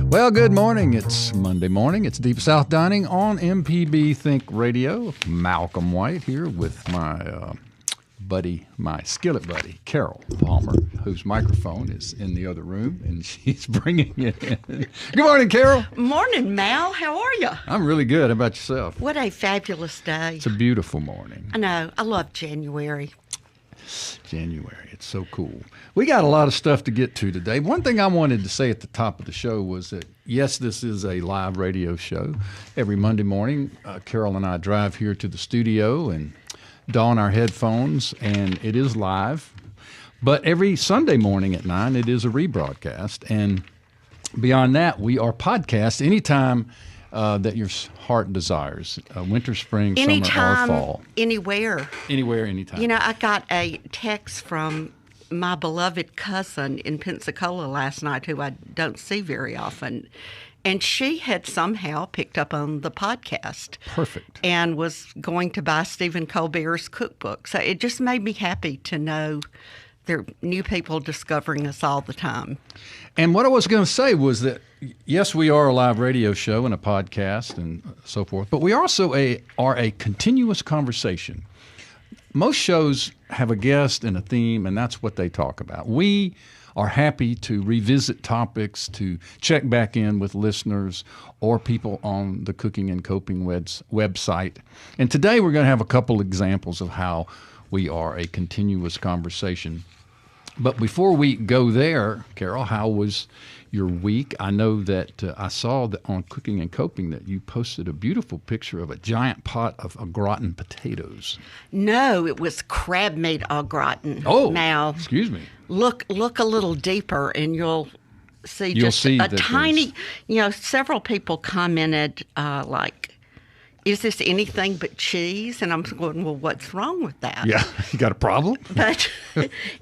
Well, good morning. It's Monday morning. It's Deep South Dining on MPB Think Radio. Malcolm White here with my my skillet buddy, Carol Palmer, whose microphone is in the other room, and she's bringing it in. Good morning, Carol. Morning, Mal. How are you? I'm really good. How about yourself? What a fabulous day. It's a beautiful morning. I know. I love January. It's so cool. We got a lot of stuff to get to today. One thing I wanted to say at the top of the show was that, yes, this is a live radio show. Every Monday morning, Carol and I drive here to the studio and don our headphones, and it is live. But every Sunday morning at 9, it is a rebroadcast. And beyond that, we are podcast anytime that your heart desires, winter, spring, Anytime, summer, or fall. Anywhere. Anywhere, anytime. You know, I got a text from my beloved cousin in Pensacola last night, who I don't see very often, and she had somehow picked up on the podcast. Perfect. And was going to buy Stephen Colbert's cookbook. So it just made me happy to know there are new people discovering us all the time. And what I was going to say was that, yes, we are a live radio show and a podcast and so forth, but we also are a continuous conversation. Most shows have a guest and a theme, and that's what they talk about. We are happy to revisit topics, to check back in with listeners or people on the Cooking and Coping website. And today we're going to have a couple examples of how we are a continuous conversation. But before we go there, Carol, how was your week? I know that I saw that on Cooking and Coping that you posted a beautiful picture of a giant pot of au gratin potatoes. No, it was crab meat au gratin. Oh, now, excuse me. Look a little deeper, and you'll see a tiny. Several people commented like, "Is this anything but cheese?" And I'm going, "Well, what's wrong with that?" Yeah, you got a problem? But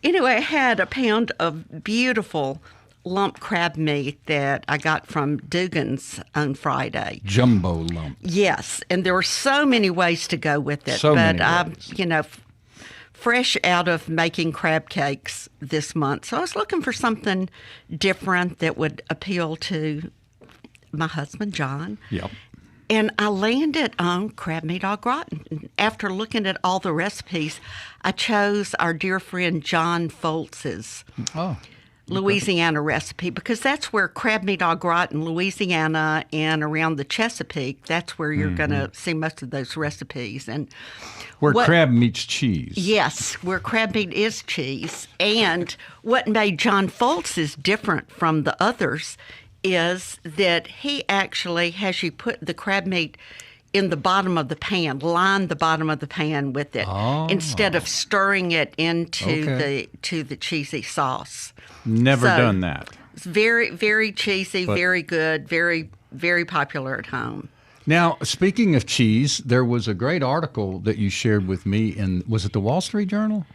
anyway, I had a pound of beautiful lump crab meat that I got from Dugan's on Friday. Jumbo lump. Yes, and there were so many ways to go with it. Many ways. Fresh out of making crab cakes this month. So I was looking for something different that would appeal to my husband, John. Yep. And I landed on crab meat au gratin. After looking at all the recipes, I chose our dear friend John Foltz's Louisiana recipe, because that's where crab meat au gratin, Louisiana and around the Chesapeake, that's where you're going to see most of those recipes. And where crab meets cheese. Yes, where crab meat is cheese. And what made John Foltz's different from the others is that he actually has you put the crab meat in the bottom of the pan, line the bottom of the pan with it, instead of stirring it into the cheesy sauce. Never done that. It's very, very cheesy, very good, very, very popular at home. Now, speaking of cheese, there was a great article that you shared with me was it the Wall Street Journal?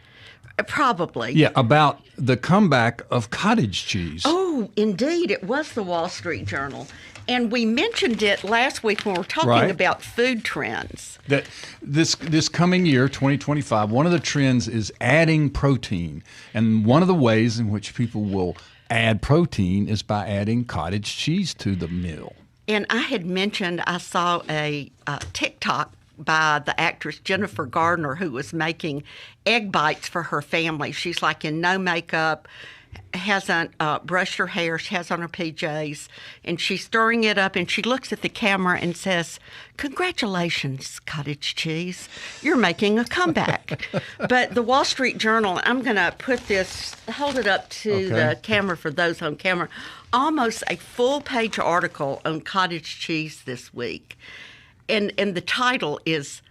Probably. Yeah, about the comeback of cottage cheese. Oh, indeed. It was the Wall Street Journal. And we mentioned it last week when we were talking about food trends. That this coming year, 2025, one of the trends is adding protein. And one of the ways in which people will add protein is by adding cottage cheese to the meal. And I had mentioned I saw a TikTok by the actress Jennifer Gardner, who was making egg bites for her family. She's like in no makeup, hasn't brushed her hair, she has on her PJs, and she's stirring it up, and she looks at the camera and says, "Congratulations, cottage cheese, you're making a comeback." But the Wall Street Journal, I'm going to hold it up to the camera for those on camera, almost a full-page article on cottage cheese this week. And the title is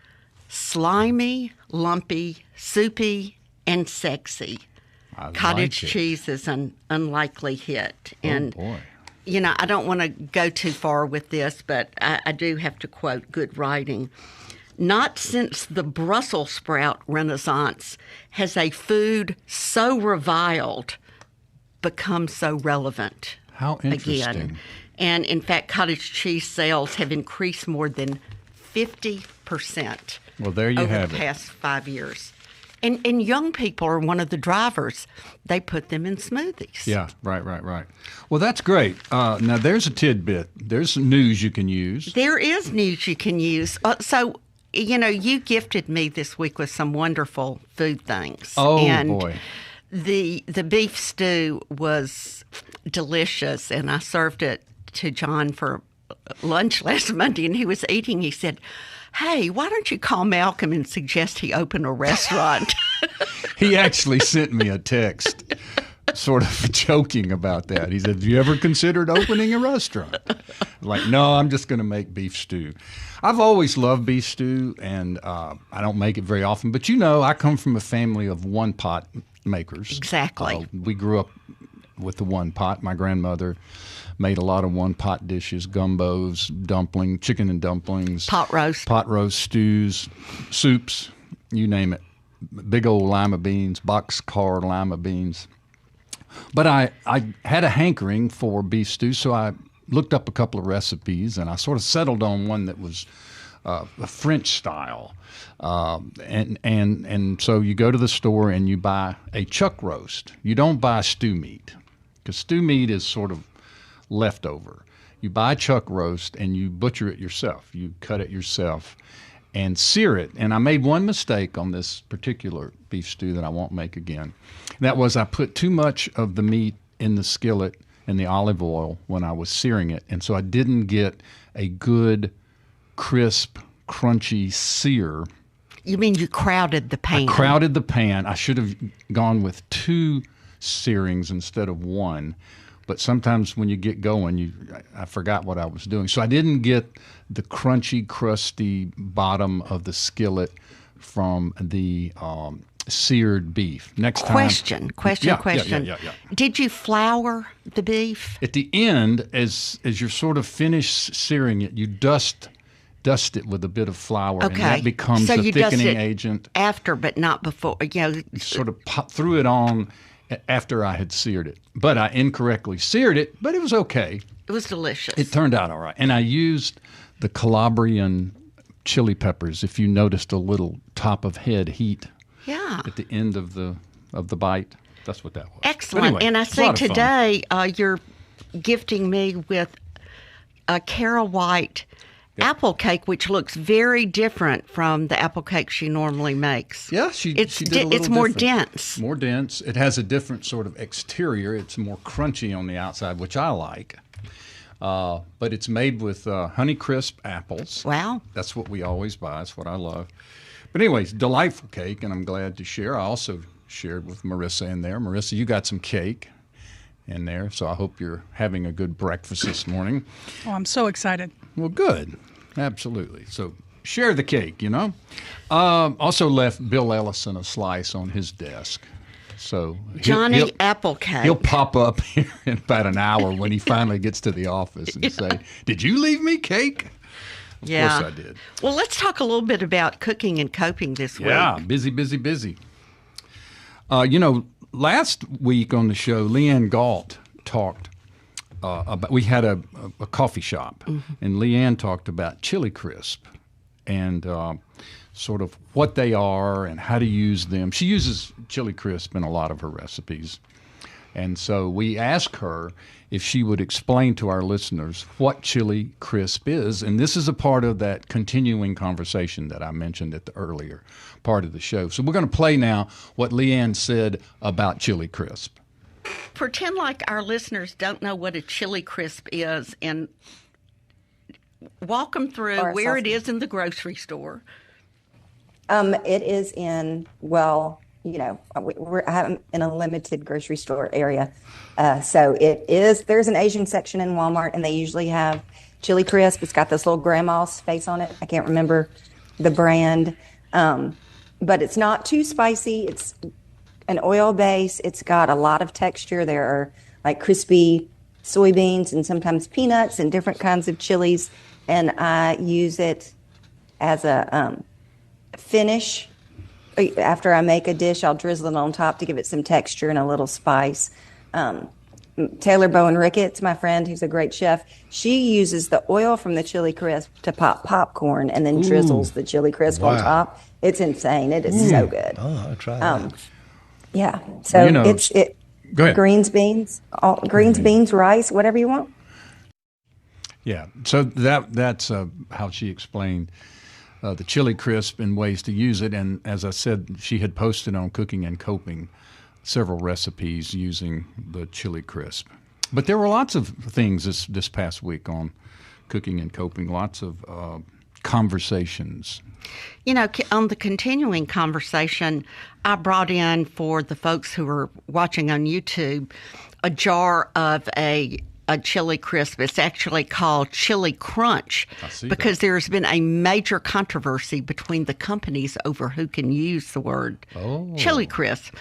Slimy, Lumpy, Soupy, and Sexy. Cottage cheese is an unlikely hit. And, boy. I don't want to go too far with this, but I do have to quote good writing. Not since the Brussels sprout renaissance has a food so reviled become so relevant. How interesting. Again. And in fact, cottage cheese sales have increased more than 50% well, there you over have the past 5 years. And young people are one of the drivers. They put them in smoothies. Yeah, right. Well, that's great. Now, there's a tidbit. There's some news you can use. There is news you can use. So, you gifted me this week with some wonderful food things. Oh, and boy. The beef stew was delicious, and I served it to John for lunch last Monday, and he was eating. He said, "Hey, why don't you call Malcolm and suggest he open a restaurant?" He actually sent me a text sort of joking about that. He said, "Have you ever considered opening a restaurant?" Like, no, I'm just going to make beef stew. I've always loved beef stew, and I don't make it very often. But I come from a family of one-pot makers. Exactly. We grew up with the one pot. My grandmother made a lot of one-pot dishes, gumbos, chicken and dumplings. Pot roast, stews, soups, you name it. Big old lima beans, boxcar lima beans. But I had a hankering for beef stew, so I looked up a couple of recipes, and I sort of settled on one that was a French style. And so you go to the store and you buy a chuck roast. You don't buy stew meat, because stew meat is sort of leftover. You buy chuck roast and you butcher it yourself. You cut it yourself and sear it. And I made one mistake on this particular beef stew that I won't make again. That was I put too much of the meat in the skillet and the olive oil when I was searing it. And so I didn't get a good, crisp, crunchy sear. You mean you crowded the pan? I crowded the pan. I should have gone with 2 searings instead of 1. But sometimes when you get going, I forgot what I was doing. So I didn't get the crunchy, crusty bottom of the skillet from the seared beef. Next time. Question. Yeah. Did you flour the beef? At the end, as you're sort of finished searing it, you dust it with a bit of flour, and that becomes so the thickening agent. After, but not before. You sort of threw it on after I had seared it. But I incorrectly seared it, but it was okay. It was delicious. It turned out all right. And I used the Calabrian chili peppers, if you noticed a little top of head heat at the end of the bite. That's what that was. Excellent. Anyway, and I see today you're gifting me with a Cara White apple cake, which looks very different from the apple cake she normally makes. Yeah, she did a little It's more different. dense. More dense. It has a different sort of exterior. It's more crunchy on the outside, which I like. But it's made with Honeycrisp apples. Wow. That's what we always buy. That's what I love. But anyways, delightful cake, and I'm glad to share. I also shared with Marissa in there. Marissa, you got some cake in there, so I hope you're having a good breakfast this morning. Oh, I'm so excited. Well, good. Absolutely. So share the cake, Also left Bill Ellison a slice on his desk. So Johnny Apple Cake. He'll pop up here in about an hour when he finally gets to the office and say, "Did you leave me cake?" Of course I did. Well, let's talk a little bit about cooking and coping this week. Yeah, busy. Last week on the show, Leanne Galt talked about, we had a coffee shop, and Leanne talked about Chili Crisp and sort of what they are and how to use them. She uses Chili Crisp in a lot of her recipes. And so we asked her if she would explain to our listeners what Chili Crisp is. And this is a part of that continuing conversation that I mentioned at the earlier part of the show. So we're going to play now what Leanne said about Chili Crisp. Pretend like our listeners don't know what a Chili Crisp is and walk them through where it is in the grocery store. It is in, I'm in a limited grocery store area. So there's an Asian section in Walmart, and they usually have Chili Crisp. It's got this little grandma's face on it. I can't remember the brand. But it's not too spicy. It's an oil base. It's got a lot of texture. There are like crispy soybeans and sometimes peanuts and different kinds of chilies. And I use it as a finish. After I make a dish, I'll drizzle it on top to give it some texture and a little spice. Taylor Bowen Ricketts, my friend, who's a great chef, she uses the oil from the Chili Crisp to pop popcorn and then drizzles the Chili Crisp on top. It's insane. It is so good. Oh, I'll try that. Yeah. So Go ahead. greens, beans, beans, rice, whatever you want. Yeah. So that's how she explained the chili crisp and ways to use it. And as I said, she had posted on Cooking and Coping several recipes using the chili crisp. But there were lots of things this past week on Cooking and Coping, lots of conversations. On the continuing conversation, I brought in for the folks who are watching on YouTube a jar of a chili crisp. It's actually called Chili Crunch because there's been a major controversy between the companies over who can use the word chili crisp.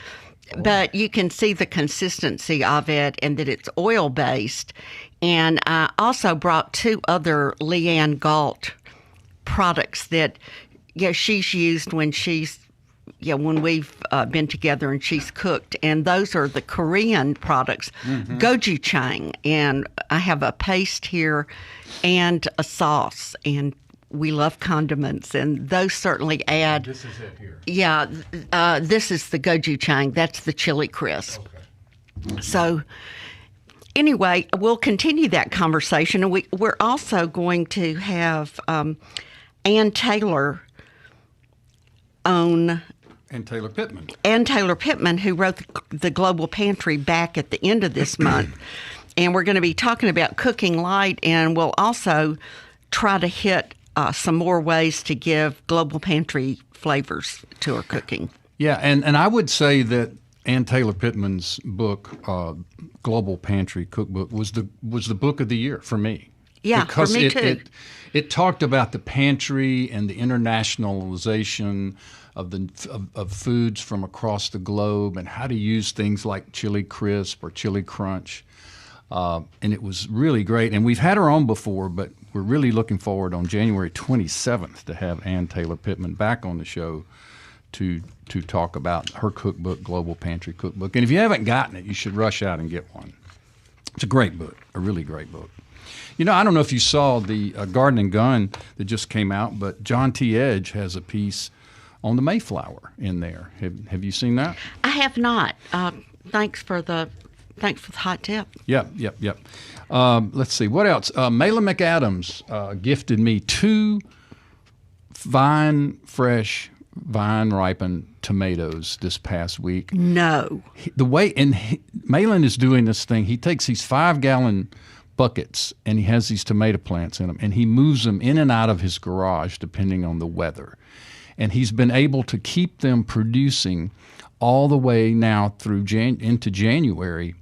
But you can see the consistency of it and that it's oil-based. And I also brought 2 other Leanne Galt products that she's used when when we've been together and she's cooked, and those are the Korean products, gochujang, and I have a paste here and a sauce, and we love condiments, and those certainly add. This is it here. Yeah, this is the gochujang. That's the chili crisp. Okay. So anyway, we'll continue that conversation, and we're also going to have Ann Taylor on. And Taylor Pittman. Ann Taylor Pittman, who wrote the Global Pantry back at the end of this month. And we're going to be talking about cooking light, and we'll also try to hit some more ways to give Global Pantry flavors to our cooking. Yeah, and I would say that Ann Taylor Pittman's book, Global Pantry Cookbook, was the book of the year for me. Yeah, because for me too. It talked about the pantry and the internationalization of foods from across the globe and how to use things like chili crisp or chili crunch. And it was really great. And we've had her on before, but we're really looking forward on January 27th to have Ann Taylor Pittman back on the show to talk about her cookbook, Global Pantry Cookbook. And if you haven't gotten it, you should rush out and get one. It's a great book, a really great book. I don't know if you saw the Garden and Gun that just came out, but John T. Edge has a piece on the Mayflower in there. Have you seen that? I have not. Thanks for the hot tip. Yep. Let's see. What else? Malin McAdams gifted me 2 vine-ripened tomatoes this past week. No. Malin is doing this thing. He takes these 5-gallon buckets and he has these tomato plants in them, and he moves them in and out of his garage depending on the weather. And he's been able to keep them producing all the way now through into January.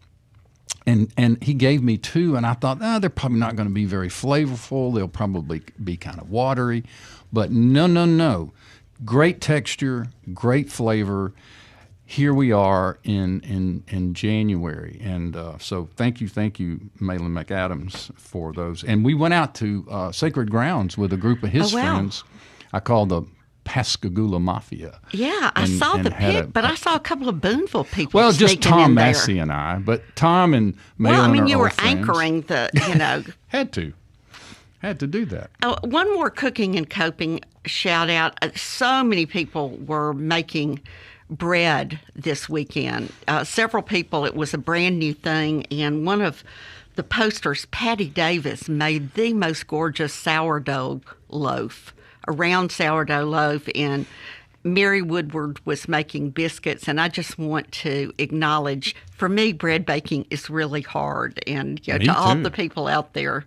And he gave me 2, and I thought, they're probably not going to be very flavorful. They'll probably be kind of watery. But no. Great texture, great flavor. Here we are in January. And so thank you, Malin McAdams, for those. And we went out to Sacred Grounds with a group of his friends. I call the Pascagoula Mafia. Yeah, I saw the pic, but I saw a couple of Boonville people. Well, just Tom Massey and I, but Tom and Malin are you were friends. anchoring the, Had to do that. One more Cooking and Coping shout out. So many people were making bread this weekend. Several people, it was a brand new thing, and one of the posters, Patty Davis, made the most gorgeous sourdough loaf, a round sourdough loaf, and Mary Woodward was making biscuits. And I just want to acknowledge, for me, bread baking is really hard. And to all the people out there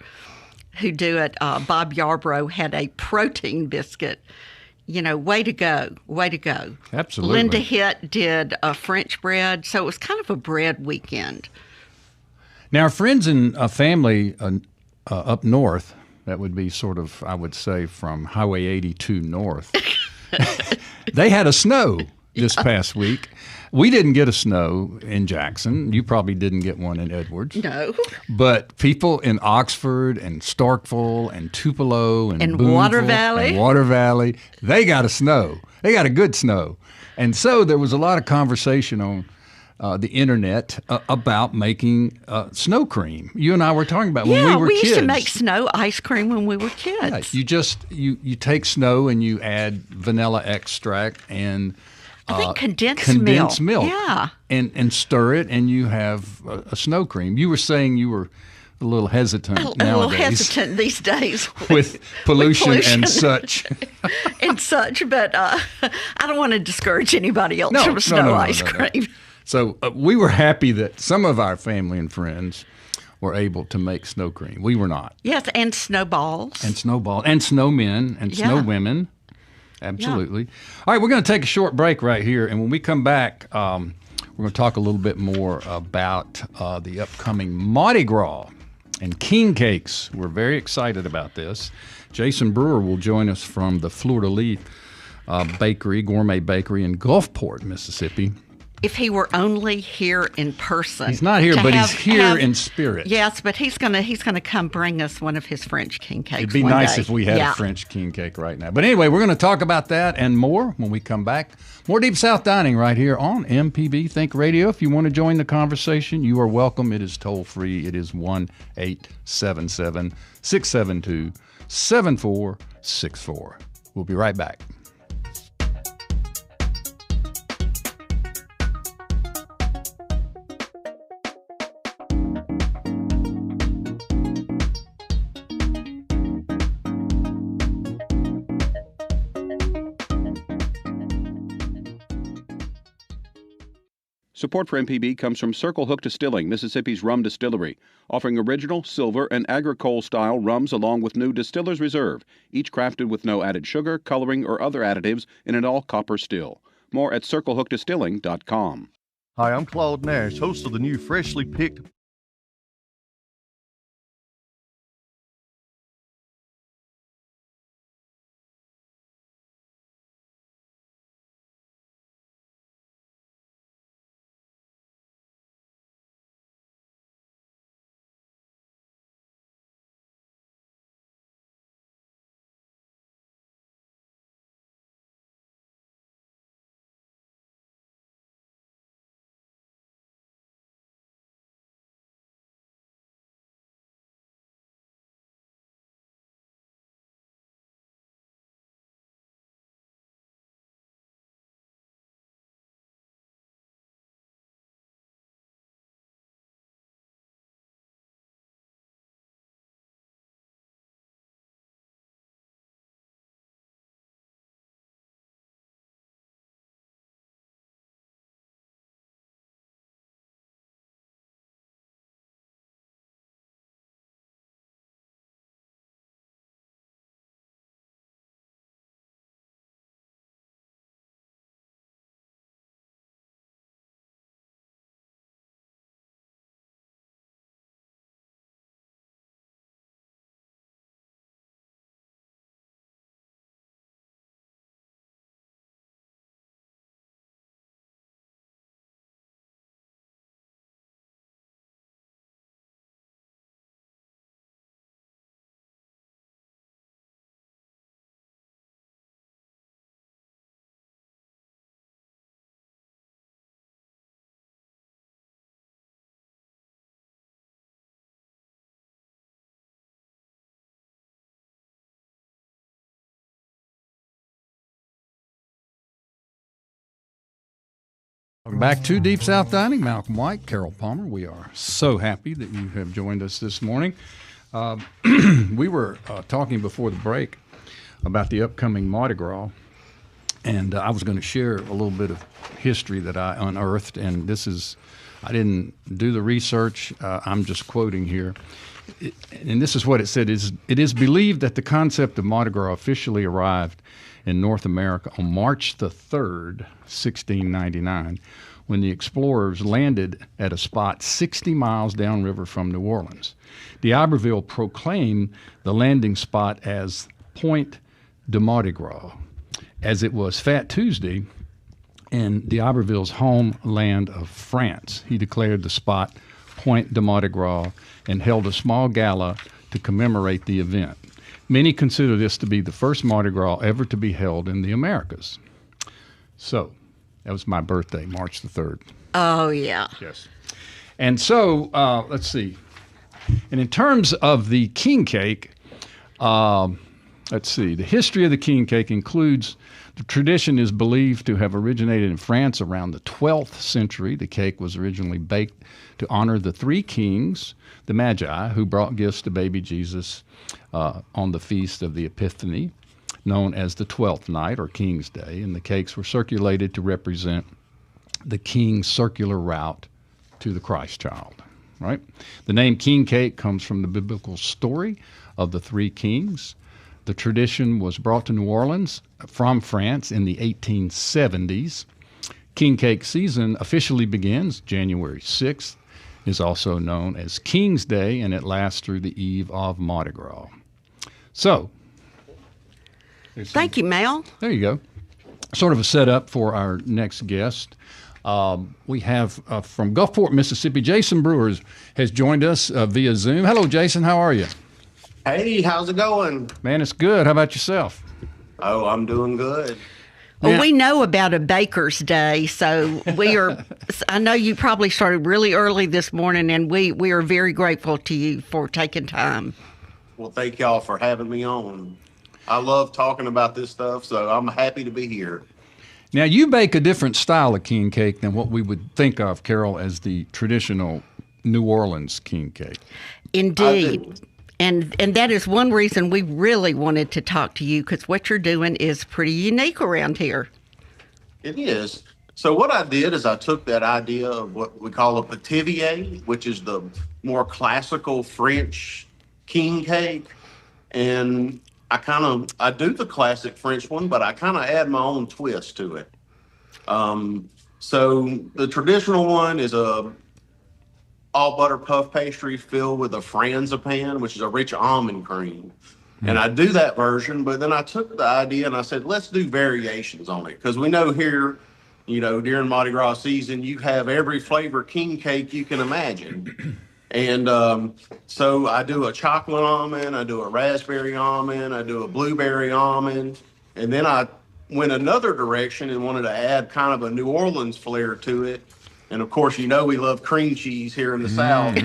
who do it, Bob Yarbrough had a protein biscuit. Way to go. Absolutely. Linda Hitt did a French bread, so it was kind of a bread weekend. Now, our friends and family up north, that would be sort of, I would say, from Highway 82 north, they had a snow this past week. We didn't get a snow in Jackson. You probably didn't get one in Edwards. No. But people in Oxford and Starkville and Tupelo and Boonville Water Valley, they got a snow. They got a good snow. And so there was a lot of conversation on the internet about making snow cream. You and I were talking about when we were kids. Yeah, we used to make snow ice cream when we were kids. Yeah, you take snow and you add vanilla extract and I think condensed milk. Yeah. And stir it, and you have a snow cream. You were saying you were a little hesitant nowadays. A little hesitant these days. With pollution and such. But I don't want to discourage anybody else from snow ice cream. So we were happy that some of our family and friends were able to make snow cream. We were not. Yes, and snowballs. And snowballs. And snowmen and snowwomen. Absolutely. Yeah. All right, we're going to take a short break right here. And when we come back, we're going to talk a little bit more about the upcoming Mardi Gras and king cakes. We're very excited about this. Jason Brewer will join us from the Fleur de Lis gourmet bakery in Gulfport, Mississippi. If he were only here in person. He's not here, but he's here in spirit. Yes, but he's gonna come bring us one of his French king cakes. It'd be nice if we had a French king cake right now. But anyway, we're going to talk about that and more when we come back. More Deep South Dining right here on MPB Think Radio. If you want to join the conversation, you are welcome. It is toll free. It is 1-877-672-7464. We'll be right back. Support for MPB comes from Circle Hook Distilling, Mississippi's rum distillery, offering original, silver, and agricole-style rums along with new Distiller's Reserve, each crafted with no added sugar, coloring, or other additives in an all-copper still. More at CircleHookDistilling.com. Hi, I'm Claude Nash, host of the new freshly picked Welcome back to Deep South Dining. Malcolm White, Carol Palmer. We are so happy that you have joined us this morning. We were talking before the break about the upcoming Mardi Gras, and I was going to share a little bit of history that I unearthed, and I didn't do the research. I'm just quoting here. And this is what it said. It is believed that the concept of Mardi Gras officially arrived in North America on March the 3rd, 1699, when the explorers landed at a spot 60 miles downriver from New Orleans. D'Iberville proclaimed the landing spot as Point de Mardi Gras, as it was Fat Tuesday in D'Iberville's homeland of France. He declared the spot Point de Mardi Gras and held a small gala to commemorate the event. Many consider this to be the first Mardi Gras ever to be held in the Americas. So, That was my birthday, March the 3rd. Oh, yeah. Yes. And so, let's see. And in terms of the king cake, let's see. The history of the king cake includes the tradition is believed to have originated in France around the 12th century. The cake was originally baked to honor the three kings, the Magi, who brought gifts to baby Jesus on the feast of the Epiphany, known as the 12th night or King's Day. And the cakes were circulated to represent the king's circular route to the Christ child, right? The name king cake comes from the biblical story of the three kings. The tradition was brought to New Orleans from France in the 1870s. King cake season officially begins January 6th, is also known as King's Day, and it lasts through the eve of Mardi Gras. So, Thank you, Mel. there you go. Sort of a setup for our next guest. We have from Gulfport, Mississippi, Jason Brewer has joined us via Zoom. Hello, Jason. How are you? Hey, how's it going? Man, it's good. How about yourself? Oh, I'm doing good. Well, Now- we know about a baker's day, so we are. I know you probably started really early this morning, and we are very grateful to you for taking time. Well, thank y'all for having me on. I love talking about this stuff, so I'm happy to be here. Now, you bake a different style of king cake than what we would think of, Carol, as the traditional New Orleans king cake. Indeed. And that is one reason we really wanted to talk to you, because what you're doing is pretty unique around here. It is. So what I did is I took that idea of what we call a petivier, which is the more classical French king cake, and I do the classic French one, but I kind of add my own twist to it. So the traditional one is a all butter puff pastry filled with a frangipan, which is a rich almond cream. And I do that version, but then I took the idea and I said, let's do variations on it. Because we know here, during Mardi Gras season, you have every flavor king cake you can imagine. And so I do a chocolate almond, I do a raspberry almond, I do a blueberry almond. And then I went another direction and wanted to add kind of a New Orleans flair to it. And of course, we love cream cheese here in the South.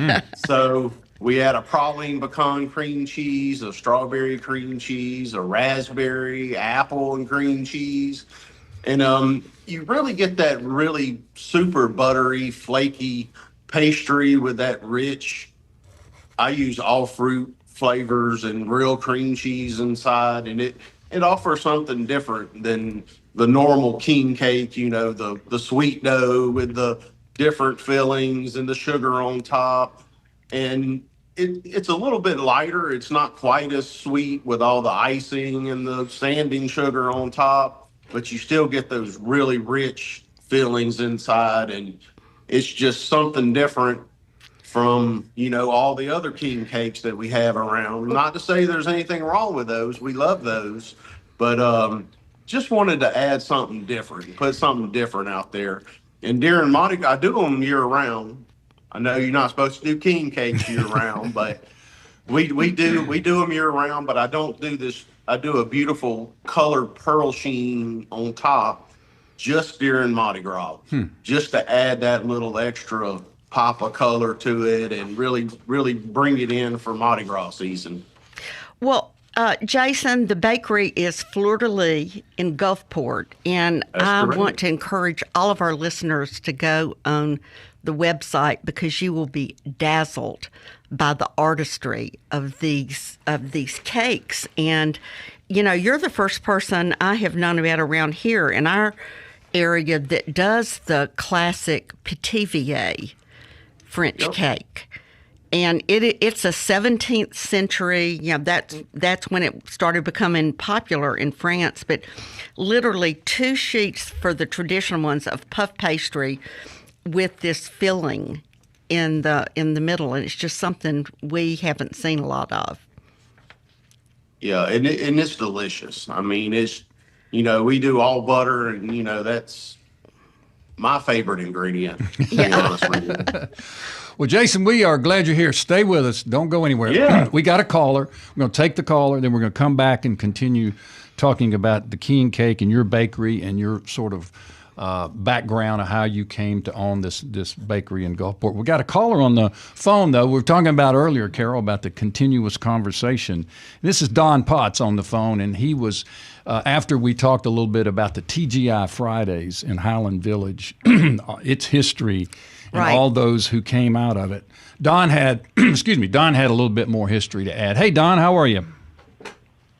So we add a praline pecan cream cheese, a strawberry cream cheese, a raspberry, apple, and cream cheese. And you really get that really super buttery, flaky pastry with that rich, I use all fruit flavors and real cream cheese inside. And it offers something different than the normal king cake, the sweet dough with the different fillings and the sugar on top. And it's a little bit lighter. It's not quite as sweet with all the icing and the sanding sugar on top, but you still get those really rich fillings inside. And it's just something different from, all the other king cakes that we have around. Not to say there's anything wrong with those. We love those. But just wanted to add something different, put something different out there. And during Mardi Gras, I do them year round. I know you're not supposed to do king cakes year round, but we do them year round. But I don't do this. I do a beautiful colored pearl sheen on top just during Mardi Gras, just to add that little extra pop of color to it and really, really bring it in for Mardi Gras season. Well, Jason, the bakery is Fleur de Lis in Gulfport, and I want to encourage all of our listeners to go on the website because you will be dazzled by the artistry of these cakes. And you're the first person I have known about around here in our area that does the classic petivier French cake. And it's a 17th century, that's when it started becoming popular in France. But literally 2 sheets for the traditional ones of puff pastry with this filling in the middle. And it's just something we haven't seen a lot of. Yeah, and it's delicious. I mean, it's, we do all butter and, that's my favorite ingredient, to be honest with you. Well, Jason, we are glad you're here. Stay with us. Don't go anywhere. Yeah. We got a caller. We're going to take the caller, then we're going to come back and continue talking about the king cake and your bakery and your sort of background of how you came to own this bakery in Gulfport. We got a caller on the phone, though. We were talking about earlier, Carol, about the continuous conversation. This is Don Potts on the phone, and he was, after we talked a little bit about the TGI Fridays in Highland Village, its history, and all those who came out of it. Don had, Don had a little bit more history to add. Hey, Don, how are you?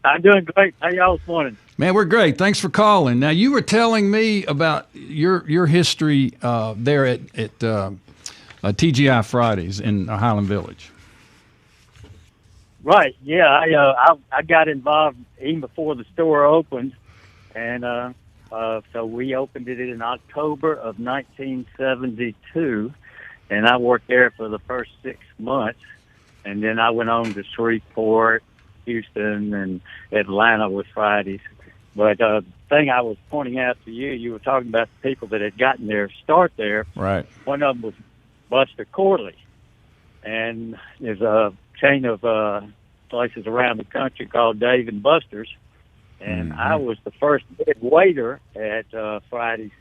I'm doing great. How y'all this morning? Man, we're great. Thanks for calling. Now, you were telling me about your history there at TGI Fridays in Highland Village. Right. Yeah. I got involved even before the store opened, and so we opened it in October of 1972, and I worked there for the first 6 months, and then I went on to Shreveport, Houston, and Atlanta with Fridays. But the thing I was pointing out to you, you were talking about the people that had gotten their start there. Right. One of them was Buster Corley. And there's a chain of places around the country called Dave and Buster's. And I was the first head waiter at Fridays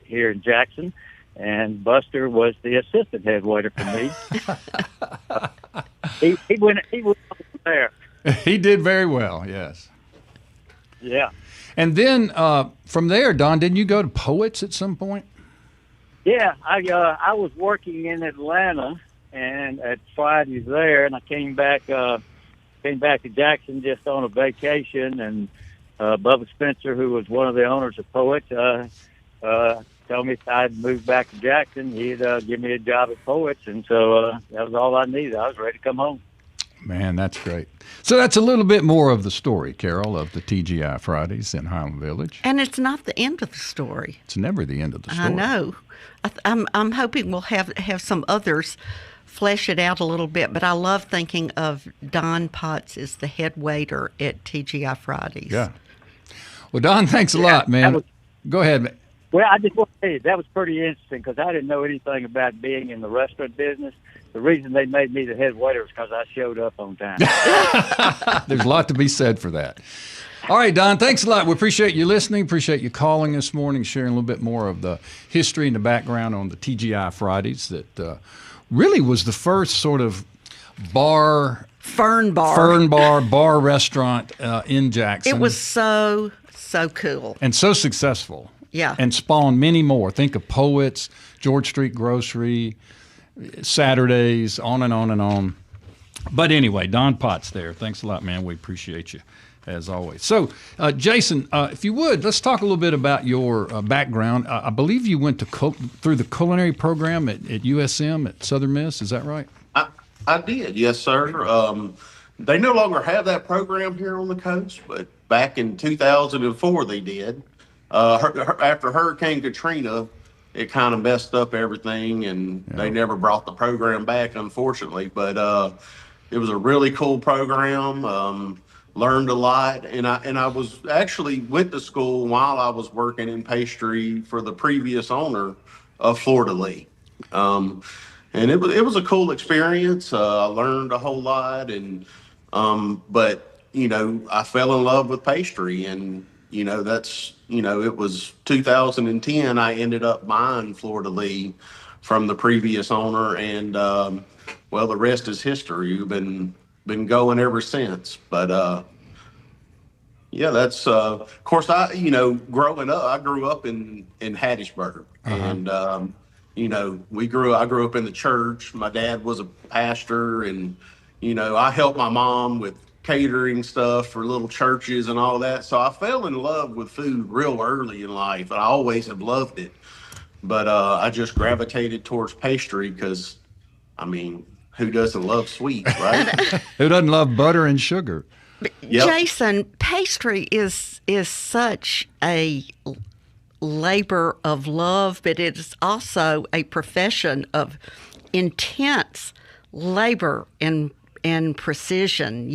here in Jackson. And Buster was the assistant head waiter for me. he went over there. He did very well, yes. Yeah. And then from there, Don, didn't you go to Poets at some point? Yeah, I was working in Atlanta and at Fridays there, and I came back to Jackson just on a vacation, and Bubba Spencer, who was one of the owners of Poets, told me if I'd move back to Jackson, he'd give me a job at Poets, and so that was all I needed. I was ready to come home. Man, that's great. So that's a little bit more of the story, Carol, of the TGI Fridays in Highland Village. And it's not the end of the story. It's never the end of the story. I know. I'm hoping we'll have some others flesh it out a little bit, but I love thinking of Don Potts as the head waiter at TGI Fridays. Yeah. Well, Don, thanks a lot, man. Go ahead, man. Well, I just want to tell you, that was pretty interesting because I didn't know anything about being in the restaurant business. The reason they made me the head waiter was because I showed up on time. There's a lot to be said for that. All right, Don, thanks a lot. We appreciate you listening, appreciate you calling this morning, sharing a little bit more of the history and the background on the TGI Fridays that really was the first sort of Fern bar restaurant in Jackson. It was so cool. And so successful. Yeah. And spawned many more. Think of Poets, George Street Grocery, Saturdays, on and on and on. But anyway, Don Potts there. Thanks a lot, man. We appreciate you, as always. So, Jason, if you would, let's talk a little bit about your background. I believe you went through the culinary program at USM at Southern Miss. Is that right? I did, yes, sir. They no longer have that program here on the coast, but back in 2004 they did. After Hurricane Katrina, it kind of messed up everything, and they never brought the program back, unfortunately. But it was a really cool program. Learned a lot, and I was actually went to school while I was working in pastry for the previous owner of Fleur de Lis. And it was a cool experience. I learned a whole lot, and but I fell in love with pastry, and that's it was 2010. I ended up buying Fleur de Lis from the previous owner, and well, the rest is history. We've been going ever since. But yeah, that's of course growing up, I grew up in Hattiesburg, and I grew up in the church. My dad was a pastor, and I helped my mom with catering stuff for little churches and all that. So I fell in love with food real early in life. I always have loved it, but I just gravitated towards pastry because, who doesn't love sweets, right? Who doesn't love butter and sugar? Yep. Jason, pastry is such a labor of love, but it is also a profession of intense labor and precision.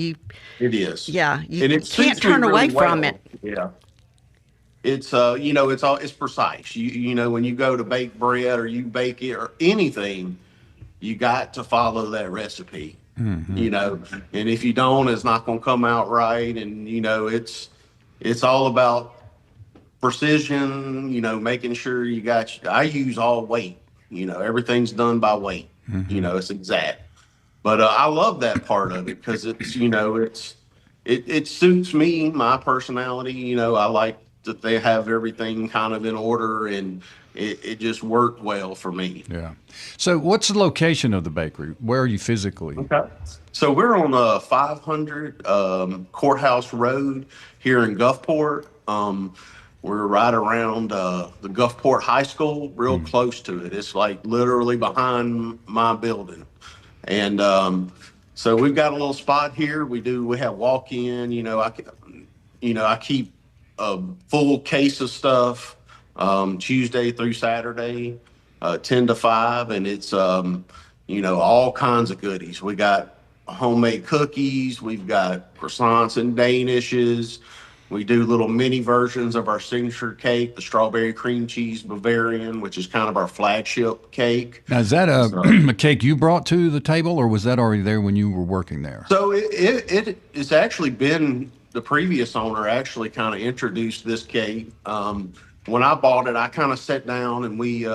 It is. Yeah, and it can't turn away from it. Yeah. It's it's precise. When you go to bake bread or you bake it or anything, you got to follow that recipe. Mm-hmm. And if you don't, it's not going to come out right. And it's all about precision, making sure I use all weight, everything's done by weight, it's exact. But I love that part of it because it suits me, my personality. I like that they have everything kind of in order, and it just worked well for me. Yeah. So what's the location of the bakery? Where are you physically? Okay. So we're on 500 Courthouse Road here in Gulfport. We're right around the Gulfport High School, real close to it. It's like literally behind my building. And so we've got a little spot here. We have walk-in. I keep a full case of stuff Tuesday through Saturday, 10 to 5, and it's all kinds of goodies. We got homemade cookies. We've got croissants and danishes. We do little mini versions of our signature cake, the strawberry cream cheese Bavarian, which is kind of our flagship cake. Now, is that a cake you brought to the table, or was that already there when you were working there? So it's actually been the previous owner actually kind of introduced this cake. When I bought it, I kind of sat down and we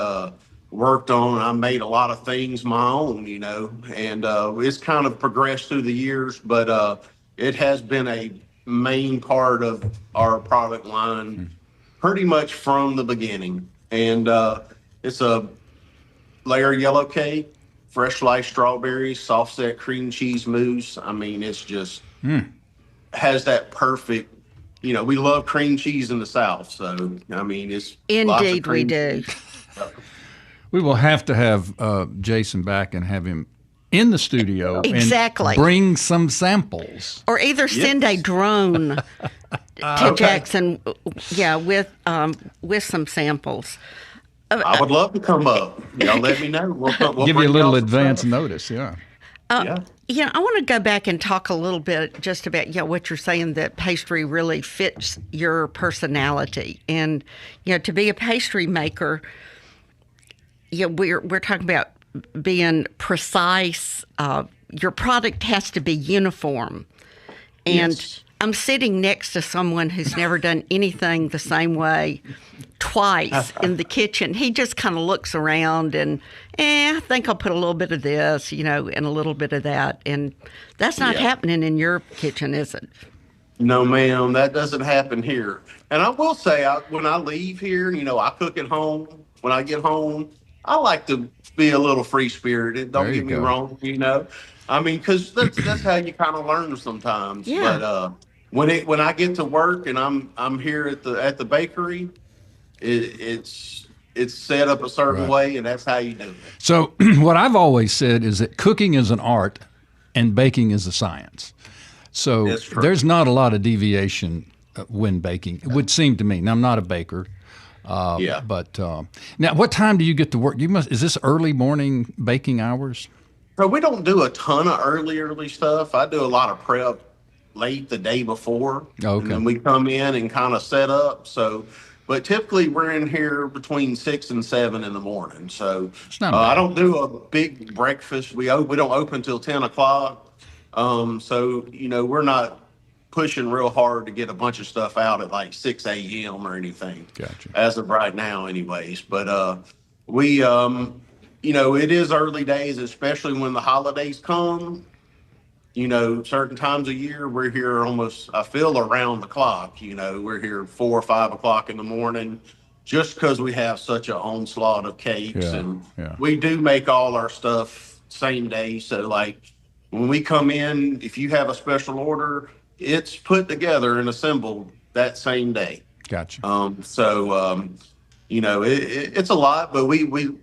worked on it. I made a lot of things my own, and it's kind of progressed through the years, but it has been a main part of our product line pretty much from the beginning. And it's a layer yellow cake, fresh sliced strawberries, soft set cream cheese mousse. I mean, it's just has that perfect, we love cream cheese in the South. So, I mean, it's indeed we do. We will have to have Jason back and have him in the studio exactly. and bring some samples. Or either send a drone to Jackson, with some samples. I would love to come up. Y'all let me know. We'll give you a little advance notice, yeah. I want to go back and talk a little bit just about what you're saying, that pastry really fits your personality. And, to be a pastry maker, we're talking about being precise. Your product has to be uniform. And yes. I'm sitting next to someone who's never done anything the same way twice in the kitchen. He just kind of looks around and, I think I'll put a little bit of this, and a little bit of that. And that's not happening in your kitchen, is it? No, ma'am, that doesn't happen here. And I will say, when I leave here, I cook at home. When I get home, I like to be a little free-spirited. Don't get me wrong, I mean, because that's how you kind of learn sometimes. Yeah. But when I get to work and I'm here at the bakery, it's set up a certain way, and that's how you do it. So what I've always said is that cooking is an art and baking is a science. So there's not a lot of deviation when baking, it would seem to me. Now, I'm not a baker. But now, what time do you get to work? Is this early morning baking hours? So we don't do a ton of early stuff. I do a lot of prep late the day before. Okay. And then we come in and kind of set up. So, but typically we're in here between 6 and 7 in the morning. So I don't do a big breakfast. We don't open till 10 o'clock. So, we're not pushing real hard to get a bunch of stuff out at like 6 a.m. or anything. Gotcha. As of right now anyways. But we, it is early days, especially when the holidays come. Certain times of year, we're here almost, I feel, around the clock. We're here 4 or 5 o'clock in the morning just because we have such an onslaught of cakes. We do make all our stuff same day. So, like, when we come in, if you have a special order, it's put together and assembled that same day. Gotcha. It's a lot, but we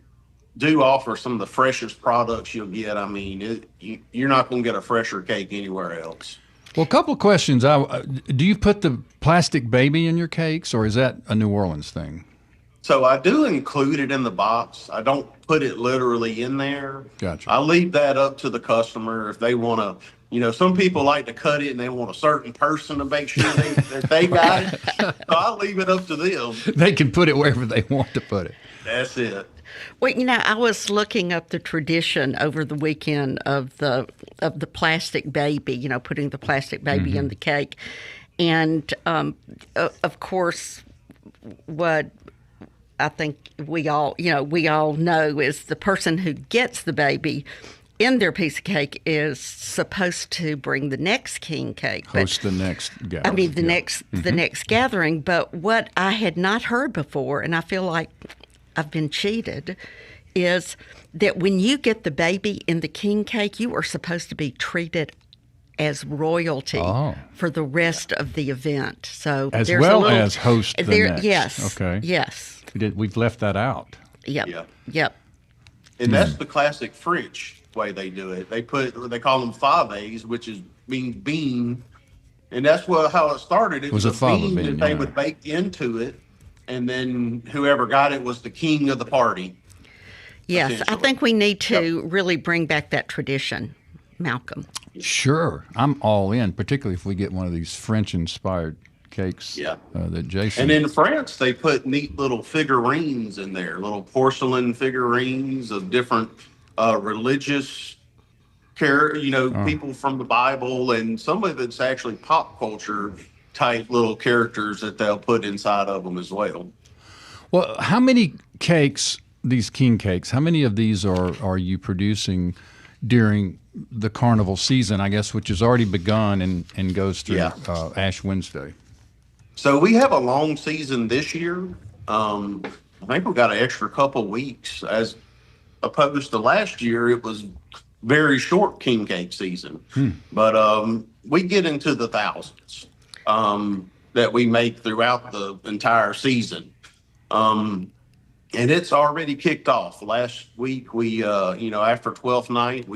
do offer some of the freshest products you'll get. I mean, you're not going to get a fresher cake anywhere else. Well, a couple of questions. Do you put the plastic baby in your cakes, or is that a New Orleans thing? So I do include it in the box. I don't put it literally in there. Gotcha. I leave that up to the customer if they want to. Some people like to cut it and they want a certain person to make sure that they got it. So I leave it up to them. They can put it wherever they want to put it. That's it. Well, I was looking up the tradition over the weekend of the plastic baby, putting the plastic baby in the cake. And, of course, what I think we all know is the person who gets the baby in their piece of cake is supposed to bring the next king cake. Host the next gathering. The next gathering. But what I had not heard before, and I feel like I've been cheated, is that when you get the baby in the king cake, you are supposed to be treated as royalty for the rest of the event. So as well as host the next. Yes. Okay. Yes. We've left that out. Yep. Yeah. Yep. And that's the classic French way they do it. They call them faves, which is bean, and that's how it started. It was a bean that they would bake into it, and then whoever got it was the king of the party. Yes, I think we need to really bring back that tradition, Malcolm. Sure, I'm all in, particularly if we get one of these French-inspired cakes that Jason... And in France, they put neat little figurines in there, little porcelain figurines of different religious people from the Bible, and some of it's actually pop culture type little characters that they'll put inside of them as well. Well, how many cakes, these king cakes, how many of these are you producing during the carnival season, I guess, which has already begun and goes through Ash Wednesday? So we have a long season this year. I think we got an extra couple weeks as opposed to last year. It was very short king cake season, but we get into the thousands that we make throughout the entire season. And it's already kicked off. Last week, we, after 12th night,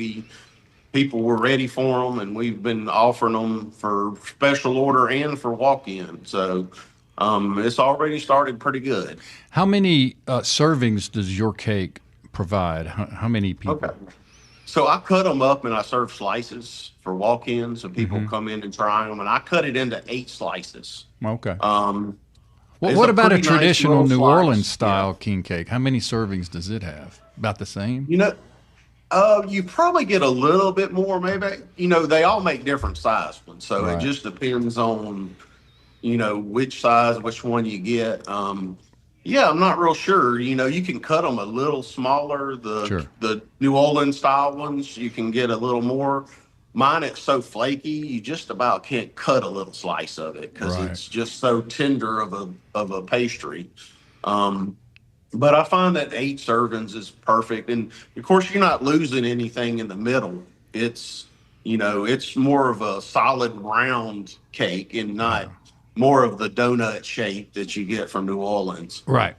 people were ready for them, and we've been offering them for special order and for walk-in. So it's already started pretty good. How many servings does your cake provide? How many people? Okay. So I cut them up and I serve slices for walk-ins, so people come in and try them. And I cut it into 8 slices. Okay. What about a traditional New Orleans style king cake? How many servings does it have? About the same? You probably get a little bit more, maybe. They all make different size ones, so it just depends on, which size, which one you get. I'm not real sure. You can cut them a little smaller. The New Orleans style ones, you can get a little more. Mine, it's so flaky, you just about can't cut a little slice of it because it's just so tender of a pastry. But I find that 8 servings is perfect. And of course, you're not losing anything in the middle. It's, it's more of a solid round cake and not more of the donut shape that you get from New Orleans. Right.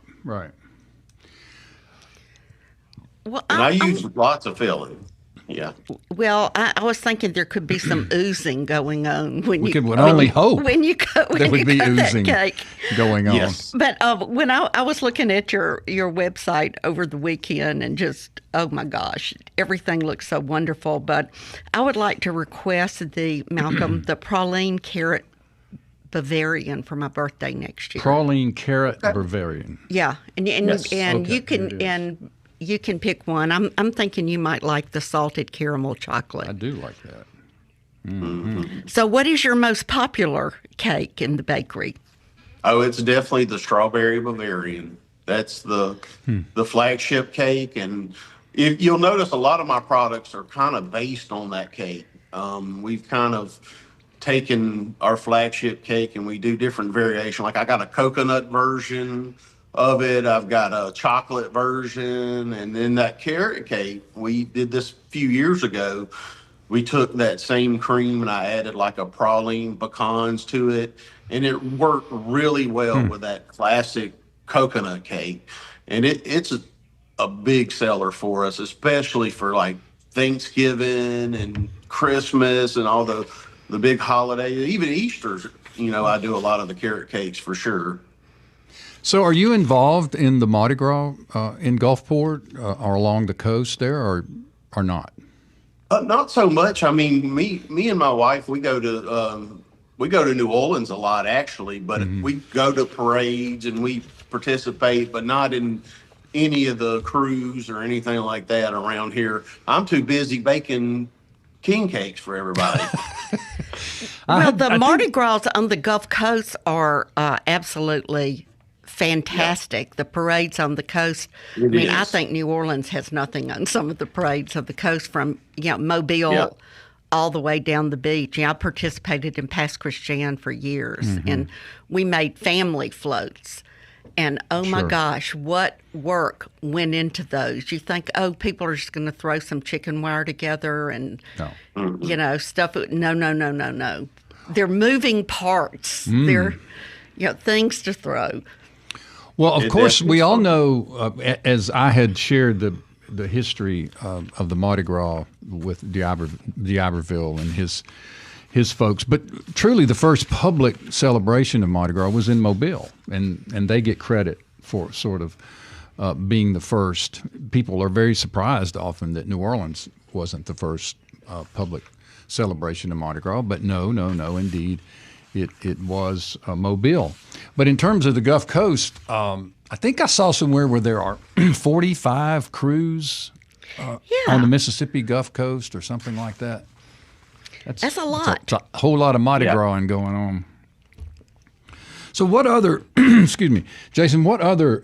Well, and I use lots of filling. Yeah. Well, I was thinking there could be some oozing going on when we would only hope when you cut there would be oozing cake going on. Yes. But when I was looking at your website over the weekend and just, oh my gosh, everything looks so wonderful. But I would like to request the praline carrot Bavarian for my birthday next year. Praline carrot Bavarian. Yeah, and you can pick one. I'm thinking you might like the salted caramel chocolate. I do like that. Mm-hmm. So what is your most popular cake in the bakery? Oh, it's definitely the strawberry Bavarian. That's the flagship cake. And you'll notice a lot of my products are kind of based on that cake. We've kind of taken our flagship cake and we do different variation. Like I got a coconut version of it. I've got a chocolate version. And then that carrot cake, we did this a few years ago. We took that same cream and I added like a praline pecans to it. And it worked really well with that classic coconut cake. And it's a big seller for us, especially for like Thanksgiving and Christmas and all the big holidays. Even Easter's, I do a lot of the carrot cakes for sure. So are you involved in the Mardi Gras in Gulfport or along the coast there or not? Not so much. I mean, me and my wife, we go to New Orleans a lot actually, but we go to parades and we participate, but not in any of the crews or anything like that around here. I'm too busy baking king cakes for everybody. Well, the Mardi Gras on the Gulf Coast are absolutely fantastic. The parades on the coast. I think New Orleans has nothing on some of the parades of the coast from Mobile all the way down the beach. I participated in Pass Christian for years, and we made family floats. And my gosh, what work went into those? You think, people are just going to throw some chicken wire together and, stuff. No. They're moving parts. They're, things to throw. Well, of course, we all know, as I had shared the history of the Mardi Gras with D'Iberville and his folks, but truly the first public celebration of Mardi Gras was in Mobile, and they get credit for sort of being the first. People are very surprised often that New Orleans wasn't the first public celebration of Mardi Gras, but no, indeed, it was Mobile. But in terms of the Gulf Coast, I think I saw somewhere where there are 45 crews on the Mississippi Gulf Coast or something like that. That's a lot. It's a whole lot of Mardi Gras going on. So what other, excuse me, Jason, what other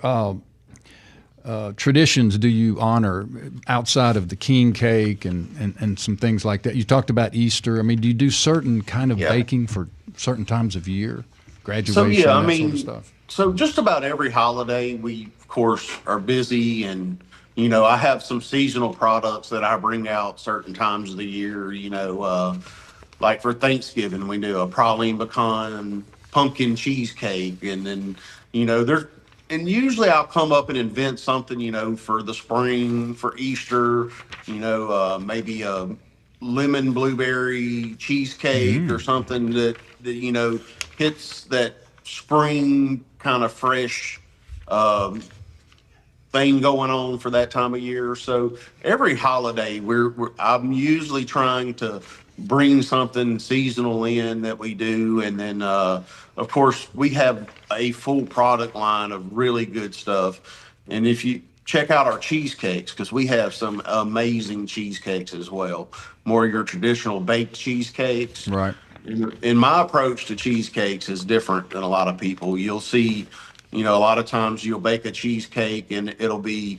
traditions do you honor outside of the king cake and some things like that? You talked about Easter. I mean, do you do certain kind of baking for certain times of year? Graduation, sort of stuff? So just about every holiday, we, of course, are busy and I have some seasonal products that I bring out certain times of the year, like for Thanksgiving, we do a praline pecan pumpkin cheesecake. And then, and usually I'll come up and invent something, for the spring, for Easter, maybe a lemon blueberry cheesecake or something that hits that spring kind of fresh, thing going on for that time of year. So every holiday, I'm usually trying to bring something seasonal in that we do, and then of course we have a full product line of really good stuff. And if you check out our cheesecakes, because we have some amazing cheesecakes as well, more of your traditional baked cheesecakes. Right. And my approach to cheesecakes is different than a lot of people. You'll see, a lot of times you'll bake a cheesecake and it'll be,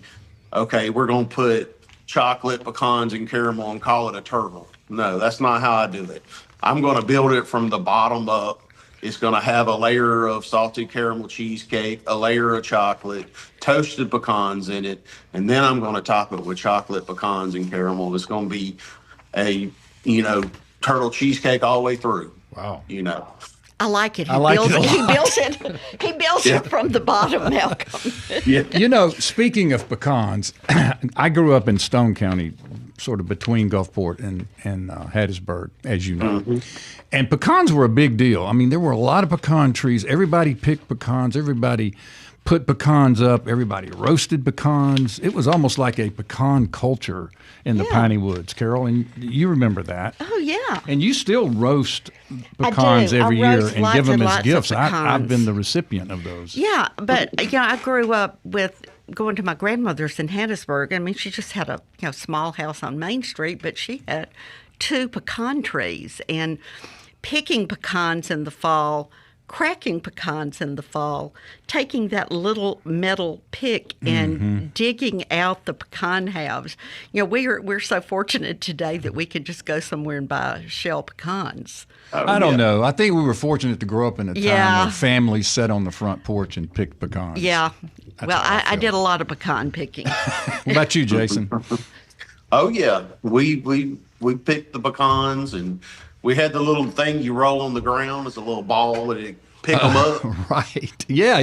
okay, we're going to put chocolate, pecans, and caramel and call it a turtle. No, that's not how I do it. I'm going to build it from the bottom up. It's going to have a layer of salted caramel cheesecake, a layer of chocolate, toasted pecans in it, and then I'm going to top it with chocolate, pecans, and caramel. It's going to be a, turtle cheesecake all the way through. Wow. I like it. He builds it from the bottom, Malcolm. Speaking of pecans, I grew up in Stone County, sort of between Gulfport and Hattiesburg, as you know. Mm-hmm. And pecans were a big deal. I mean, there were a lot of pecan trees. Everybody picked pecans. Everybody put pecans up. Everybody roasted pecans. It was almost like a pecan culture in the Piney Woods, Carol. And you remember that. Oh, yeah. And you still roast pecans every year and give them as gifts. I've been the recipient of those. Yeah, but I grew up with going to my grandmother's in Hattiesburg. I mean, she just had a small house on Main Street, but she had 2 pecan trees. And picking pecans in the fall, cracking pecans in the fall, taking that little metal pick and digging out the pecan halves. We're so fortunate today that we can just go somewhere and buy shell pecans. I don't know. I think we were fortunate to grow up in a time where families sat on the front porch and picked pecans. Yeah. Well, I did a lot of pecan picking. What about you, Jason? Oh, yeah. We picked the pecans, and we had the little thing you roll on the ground. It's a little ball, and it pick them up. Right. Yeah.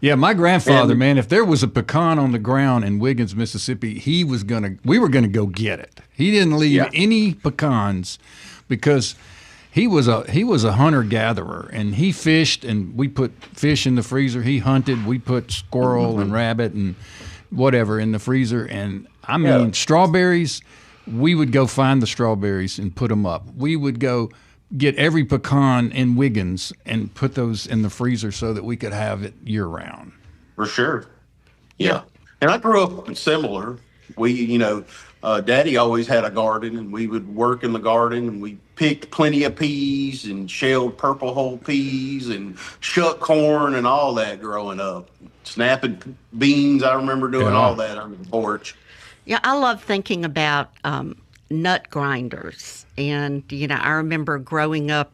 Yeah, my grandfather, man, if there was a pecan on the ground in Wiggins, Mississippi, we were gonna go get it. He didn't leave any pecans because he was a hunter-gatherer, and he fished, and we put fish in the freezer. He hunted. We put squirrel and rabbit and whatever in the freezer. And I mean, strawberries, we would go find the strawberries and put them up. We would go get every pecan in Wiggins and put those in the freezer so that we could have it year-round. For sure. Yeah. And I grew up similar. We, Daddy always had a garden, and we would work in the garden, and we picked plenty of peas and shelled purple hull peas and shuck corn and all that growing up. Snapping beans, I remember doing all that under the porch. Yeah, I love thinking about nut grinders. And, I remember growing up,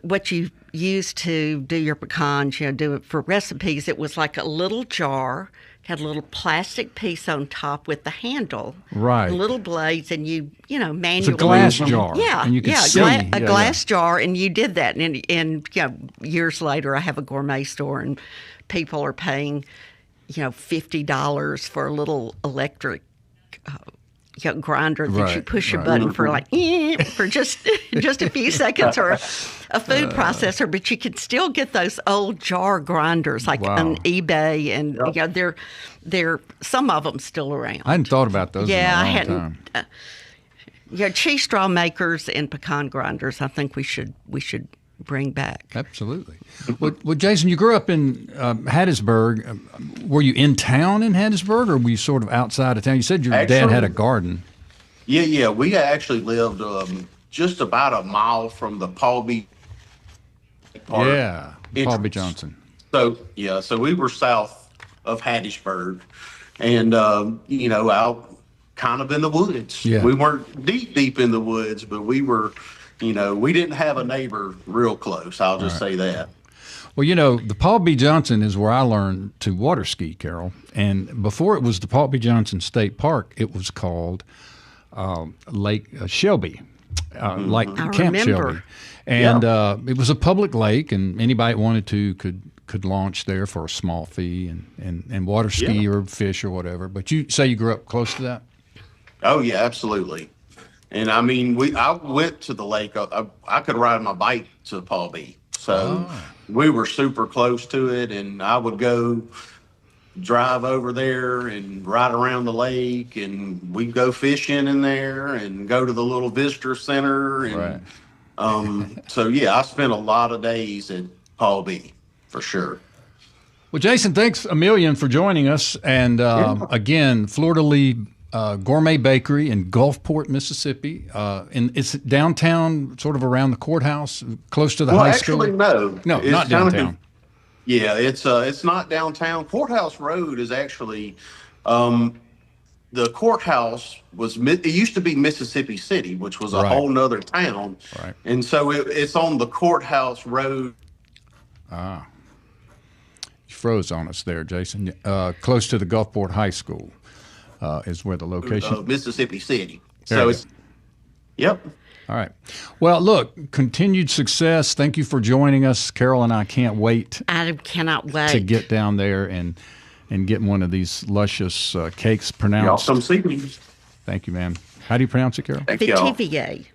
what you used to do your pecans, do it for recipes, it was like a little jar, had a little plastic piece on top with the handle. Right. Little blades, and you manually. It's a glass jar. Yeah. And you can see. A glass jar, and you did that. And years later, I have a gourmet store, and people are paying, $50 for a little electric grinder that you push a button for for just a few seconds, or a food processor, but you can still get those old jar grinders on eBay, and they're some of them still around. I hadn't thought about those. Yeah, in a long I hadn't. Time. Cheese straw makers and pecan grinders, I think we should bring back. Absolutely. Well, Jason, you grew up in Hattiesburg. Were you in town in Hattiesburg, or were you sort of outside of town? You said your dad had a garden. Yeah. We actually lived just about a mile from the Paul B. Park Paul B. Johnson. So we were south of Hattiesburg, and out kind of in the woods. Yeah. We weren't deep in the woods, but we were. We didn't have a neighbor real close. I'll just say that. Well, the Paul B. Johnson is where I learned to water ski, Carol. And before it was the Paul B. Johnson State Park, it was called Lake Shelby, like Camp Shelby. And it was a public lake, and anybody that wanted to could launch there for a small fee and water ski or fish or whatever. But you say you grew up close to that? Oh, yeah, absolutely. And I mean, I went to the lake. I could ride my bike to Paul B. So we were super close to it, and I would go drive over there and ride around the lake, and we'd go fishing in there and go to the little visitor center. And I spent a lot of days at Paul B for sure. Well, Jason, thanks a million for joining us. And again, Fleur de Lis Gourmet Bakery in Gulfport, Mississippi. And it's downtown, sort of around the courthouse, close to the high school. Actually, no, it's not downtown. It's not downtown. Courthouse Road is actually the courthouse it used to be Mississippi City, which was a whole nother town, and so it's on the Courthouse Road. You froze on us there, Jason. Close to the Gulfport High School. Is where the location Mississippi City. So it's All right. Well, look, continued success. Thank you for joining us. Carol and I can't wait. I cannot wait to get down there and get one of these luscious cakes pronounced. Y'all come see me. Thank you, man. How do you pronounce it, Carol? Petivier.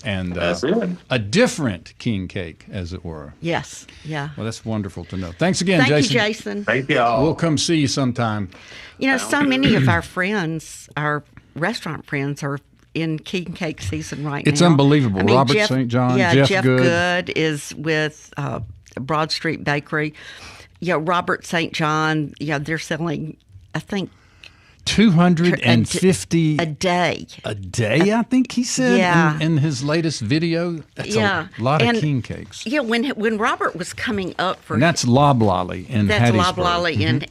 And that's it. A different king cake, as it were. Yes. Yeah. Well, that's wonderful to know. Thanks again, Jason. Thank you, Jason. Thank y'all. We'll come see you sometime. So many of our friends, our restaurant friends, are in king cake season right now. It's unbelievable. I mean, Robert St. John, Jeff Good is with Broad Street Bakery. Robert St. John, they're selling, I think, 250 a day. A day, I think he said in his latest video. That's a lot of king cakes. Yeah, when Robert was coming up for... And that's Loblolly in Hattiesburg. That's Loblolly in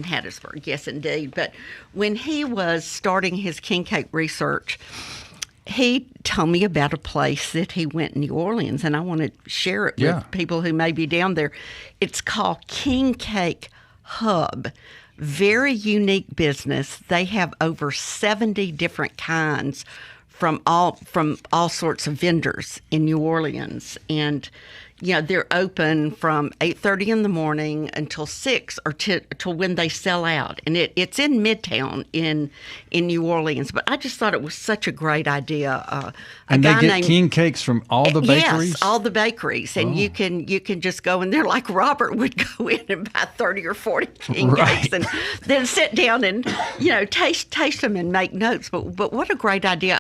Hattiesburg, yes, indeed. But when he was starting his king cake research, he told me about a place that he went in New Orleans, and I want to share it with people who may be down there. It's called King Cake Hub. Very unique business. They have over 70 different kinds from all sorts of vendors in New Orleans, and they're open from 8:30 in the morning until 6 or till when they sell out. And it's in Midtown in New Orleans. But I just thought it was such a great idea. And they get king cakes from all the bakeries? Yes, all the bakeries. And you can just go in there like Robert would go in and buy 30 or 40 king cakes and then sit down and taste them and make notes. But what a great idea.